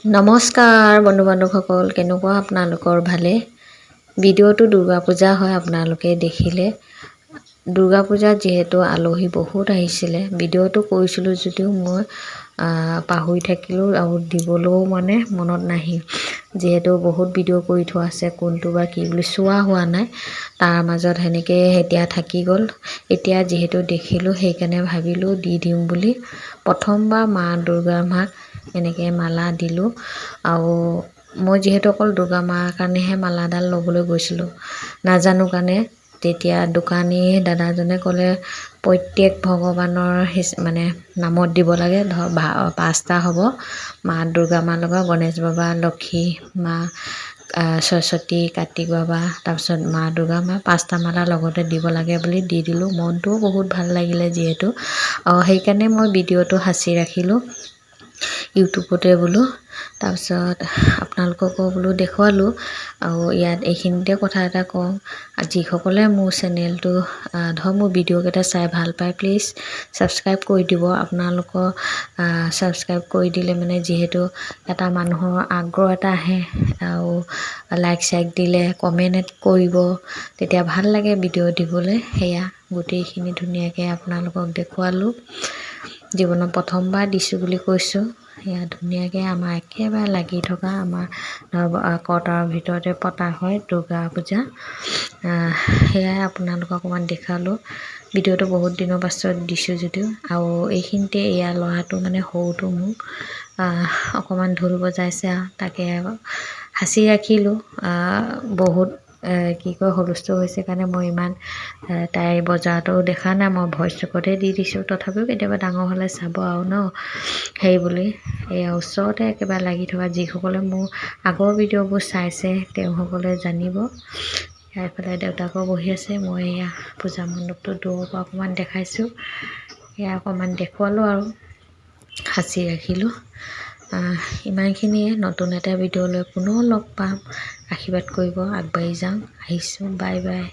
নমস্কাৰ বন্ধু বান্ধৱসকল, কেনেকুৱা আপোনালোকৰ? ভালে। ভিডিঅ'টো দুৰ্গা পূজা হয়, আপোনালোকে দেখিলে। দুৰ্গা পূজাত যিহেতু আলহী বহুত আহিছিলে, ভিডিঅ'টো কৰিছিলোঁ যদিও মই পাহৰি থাকিলোঁ আৰু দিবলৈও মনত নাহিল। যিহেতু বহুত ভিডিঅ' কৰি থোৱা আছে, কোনটো বা কি বুলি চোৱা হোৱা নাই, তাৰ মাজত সেনেকৈ এতিয়া থাকি গ'ল। এতিয়া যিহেতু দেখিলোঁ সেইকাৰণে ভাবিলোঁ দি দিওঁ বুলি। প্ৰথমবাৰ মা দুৰ্গা মাক এনেকৈ মালা দিলোঁ। আৰু মই যিহেতু অকল দুৰ্গা মাৰ কাৰণেহে মালাডাল ল'বলৈ গৈছিলোঁ, নাজানো কাৰণে। তেতিয়া দোকানী দাদাজনে ক'লে প্ৰত্যেক ভগৱানৰ নামত দিব লাগে। ধৰ 5টা হ'ব, মা দুৰ্গা মাৰ লগত গণেশ বাবা, লক্ষী মা, সৰস্বতী, কাৰ্তিক বাবা, তাৰপিছত মা দুৰ্গা মা, 5টা মালা লগতে দিব লাগে বুলি দি দিলোঁ। মনটোও বহুত ভাল লাগিলে যিহেতু, সেইকাৰণে মই ভিডিঅ'টো সাঁচি ৰাখিলোঁ ইউটিউবতে বোলো। তাৰপিছত আপোনালোককো বোলো দেখুৱালোঁ। আৰু ইয়াত এইখিনিতে কথা এটা কওঁ, যিসকলে মোৰ চেনেলটো মোৰ ভিডিঅ'কেইটা চাই ভাল পায়, প্লিজ ছাবস্ক্ৰাইব কৰি দিব। আপোনালোকৰ ছাবস্ক্ৰাইব কৰি দিলে যিহেতু এটা মানুহৰ আগ্ৰহ এটা আহে, আৰু লাইক চাইক দিলে, কমেণ্ট কৰিব, তেতিয়া ভাল লাগে ভিডিঅ' দিবলৈ। সেয়া গোটেইখিনি ধুনীয়াকৈ আপোনালোকক দেখুৱালোঁ। জীৱনত প্ৰথমবাৰ দিছোঁ বুলি কৈছোঁ। সেয়া ধুনীয়াকৈ আমাৰ একেবাৰে লাগি থকা আমাৰ কটাৰ ভিতৰতে পতা হয় দুৰ্গা পূজা। সেয়াই আপোনালোকক অকণমান দেখালোঁ। ভিডিঅ'টো বহুত দিনৰ পাছত দিছোঁ যদিও। আৰু এইখিনিতে এয়া ল'ৰাটো সৰুটো মোক অকণমান ঢোল বজাইছে, আৰু তাকে সাঁচি ৰাখিলোঁ। বহুত হুলস্থুল হৈছে কাৰণে মই ইমান তাই বজাৰটো দেখা নাই, মই ভইচ ৰেকৰ্ডে দি দিছোঁ। তথাপিও কেতিয়াবা ডাঙৰ হ'লে চাব আৰু সেই বুলি। এয়া ওচৰতে একেবাৰে লাগি থকা, যিসকলে মোৰ আগৰ ভিডিঅ'বোৰ চাইছে তেওঁসকলে জানিব। এইফালে দেউতাকো বহি আছে, মই এয়া পূজা মণ্ডপটো দূৰৰ পৰা অকণমান দেখাইছোঁ। এয়া অকণমান দেখুৱালোঁ আৰু সাঁচি ৰাখিলোঁ। ইমানখিনিয়ে। নতুন এটা ভিডিঅ' লৈ পুনৰ লগ পাম। আশীৰ্বাদ কৰিব, আগবাঢ়ি যাওঁ। আহিছোঁ, বাই বাই।